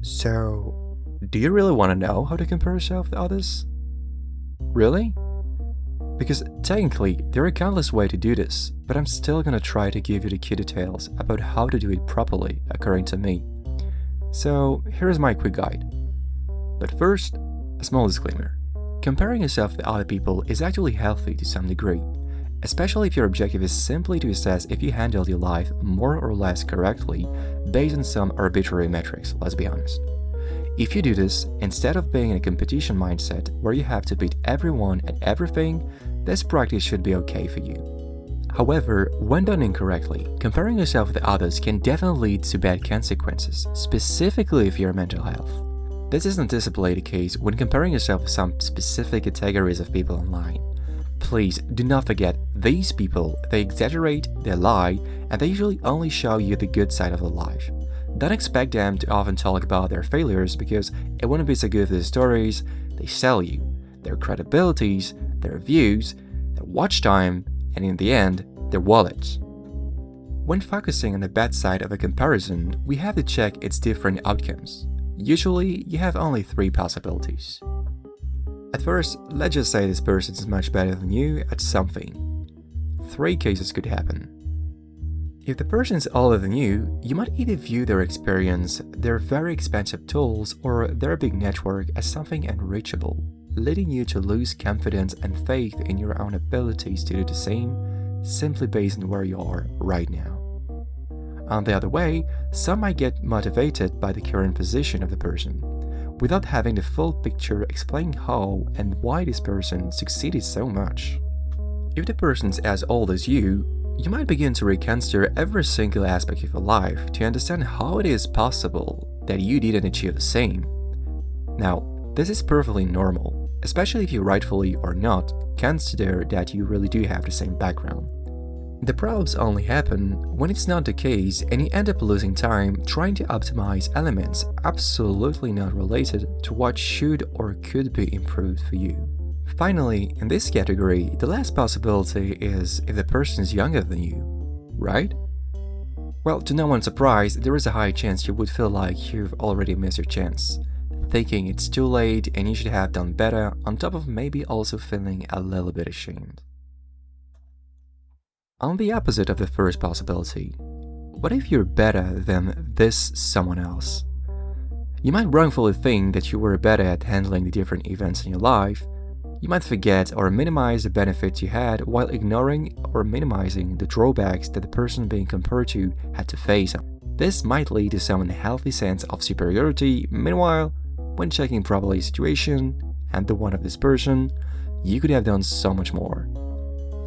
So, do you really want to know how to compare yourself to others? Really? Because technically, there are countless ways to do this, but I'm still gonna try to give you the key details about how to do it properly, according to me. So, here's my quick guide. But first, a small disclaimer. Comparing yourself to other people is actually healthy to some degree, especially if your objective is simply to assess if you handled your life more or less correctly based on some arbitrary metrics, let's be honest. If you do this, instead of being in a competition mindset where you have to beat everyone at everything, this practice should be okay for you. However, when done incorrectly, comparing yourself with others can definitely lead to bad consequences, specifically for your mental health. This is noticeably the case when comparing yourself with some specific categories of people online. Please do not forget, these people, they exaggerate, they lie, and they usually only show you the good side of their life. Don't expect them to often talk about their failures because it wouldn't be so good for the stories they sell you, their credibilities, their views, their watch time, and in the end, their wallets. When focusing on the bad side of a comparison, we have to check its different outcomes. Usually, you have only 3 possibilities. At first, let's just say this person is much better than you at something. 3 cases could happen. If the person is older than you might either view their experience, their very expensive tools, or their big network as something unreachable, leading you to lose confidence and faith in your own abilities to do the same, simply based on where you are right now. On the other way, some might get motivated by the current position of the person, without having the full picture explaining how and why this person succeeded so much. If the person's as old as you might begin to reconsider every single aspect of your life to understand how it is possible that you didn't achieve the same. Now, this is perfectly normal, especially if you rightfully or not consider that you really do have the same background. The problems only happen when it's not the case and you end up losing time trying to optimize elements absolutely not related to what should or could be improved for you. Finally, in this category, the last possibility is if the person is younger than you, right? Well, to no one's surprise, there is a high chance you would feel like you've already missed your chance, thinking it's too late and you should have done better, on top of maybe also feeling a little bit ashamed. On the opposite of the first possibility, what if you're better than this someone else? You might wrongfully think that you were better at handling the different events in your life. You might forget or minimize the benefits you had while ignoring or minimizing the drawbacks that the person being compared to had to face. This might lead to some unhealthy sense of superiority. Meanwhile, when checking properly the situation and the one of this person, you could have done so much more.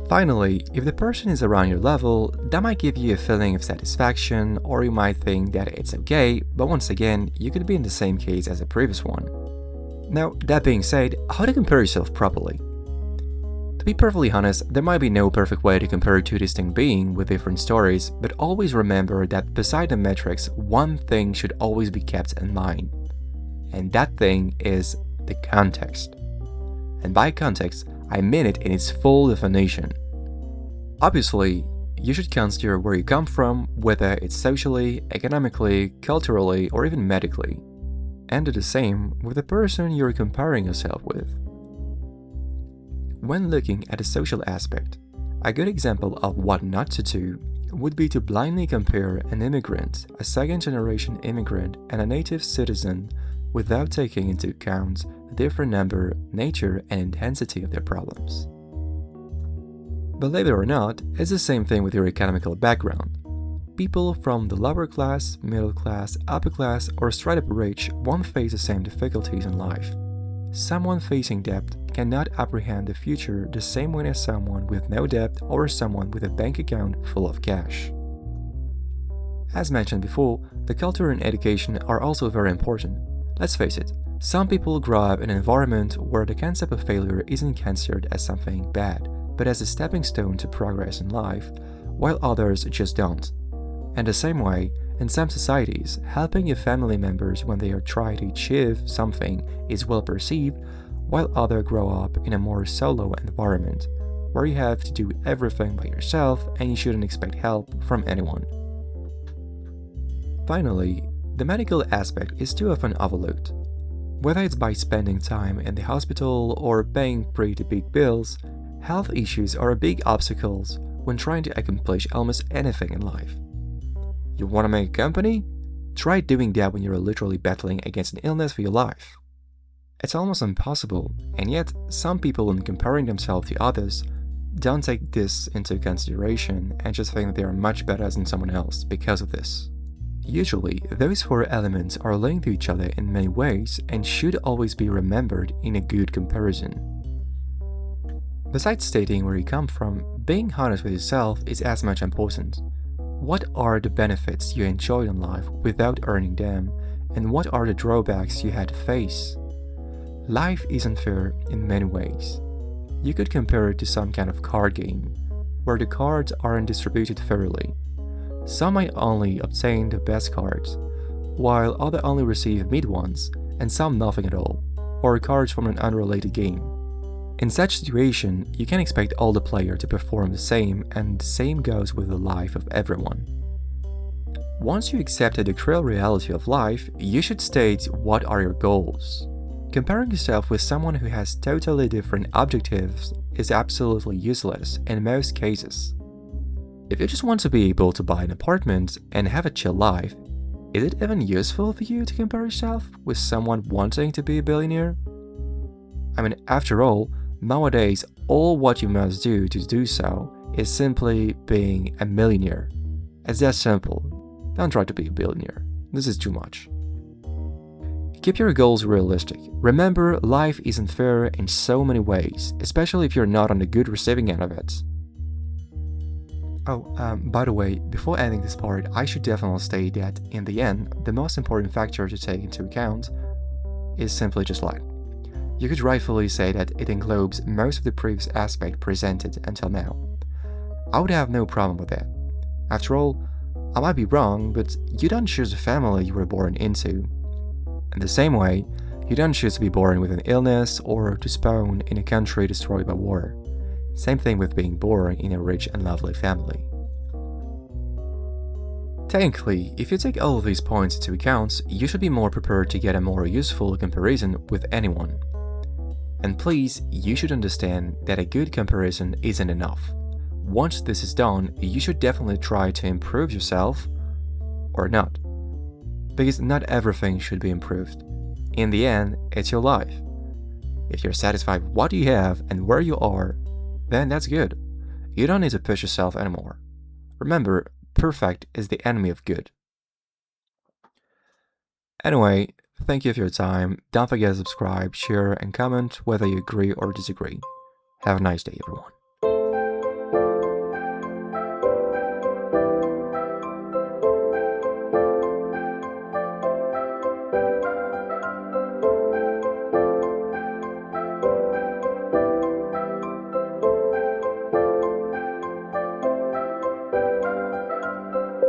Finally, if the person is around your level, that might give you a feeling of satisfaction, or you might think that it's okay, but once again, you could be in the same case as the previous one. Now, that being said, how to compare yourself properly? To be perfectly honest, there might be no perfect way to compare 2 distinct beings with different stories, but always remember that beside the metrics, one thing should always be kept in mind. And that thing is the context. And by context, I mean it in its full definition. Obviously, you should consider where you come from, whether it's socially, economically, culturally, or even medically. And do the same with the person you're comparing yourself with. When looking at the social aspect, a good example of what not to do would be to blindly compare an immigrant, a second-generation immigrant, and a native citizen without taking into account the different number, nature, and intensity of their problems. Believe it or not, it's the same thing with your economical background. People from the lower class, middle class, upper class, or straight up rich won't face the same difficulties in life. Someone facing debt cannot apprehend the future the same way as someone with no debt or someone with a bank account full of cash. As mentioned before, the culture and education are also very important. Let's face it, some people grow up in an environment where the concept of failure isn't considered as something bad, but as a stepping stone to progress in life, while others just don't. And the same way, in some societies, helping your family members when they are trying to achieve something is well perceived, while others grow up in a more solo environment, where you have to do everything by yourself and you shouldn't expect help from anyone. Finally, the medical aspect is too often overlooked. Whether it's by spending time in the hospital or paying pretty big bills, health issues are big obstacles when trying to accomplish almost anything in life. You want to make a company? Try doing that when you're literally battling against an illness for your life. It's almost impossible, and yet some people, when comparing themselves to others, don't take this into consideration and just think that they are much better than someone else because of this. Usually, those four elements are linked to each other in many ways and should always be remembered in a good comparison. Besides stating where you come from, being honest with yourself is as much important. What are the benefits you enjoyed in life without earning them, and what are the drawbacks you had to face? Life isn't fair in many ways. You could compare it to some kind of card game, where the cards aren't distributed fairly. Some might only obtain the best cards, while others only receive mid ones, and some nothing at all, or cards from an unrelated game. In such situation, you can expect all the players to perform the same, and the same goes with the life of everyone. Once you accepted the cruel reality of life, you should state what are your goals. Comparing yourself with someone who has totally different objectives is absolutely useless in most cases. If you just want to be able to buy an apartment and have a chill life, is it even useful for you to compare yourself with someone wanting to be a billionaire? I mean, after all, nowadays all what you must do to do so is simply being a millionaire. It's that simple. Don't try to be a billionaire. This is too much. Keep your goals realistic. Remember, life isn't fair in so many ways, especially if you're not on the good receiving end of it. By the way, before ending this part, I should definitely state that, in the end, the most important factor to take into account is simply just luck. You could rightfully say that it englobes most of the previous aspect presented until now. I would have no problem with that. After all, I might be wrong, but you don't choose the family you were born into. In the same way, you don't choose to be born with an illness or to spawn in a country destroyed by war. Same thing with being born in a rich and lovely family. Technically, if you take all of these points into account, you should be more prepared to get a more useful comparison with anyone. And please, you should understand that a good comparison isn't enough. Once this is done, you should definitely try to improve yourself, or not. Because not everything should be improved. In the end, it's your life. If you're satisfied with what you have and where you are, then that's good. You don't need to push yourself anymore. Remember, perfect is the enemy of good. Anyway, thank you for your time. Don't forget to subscribe, share, and comment whether you agree or disagree. Have a nice day, everyone.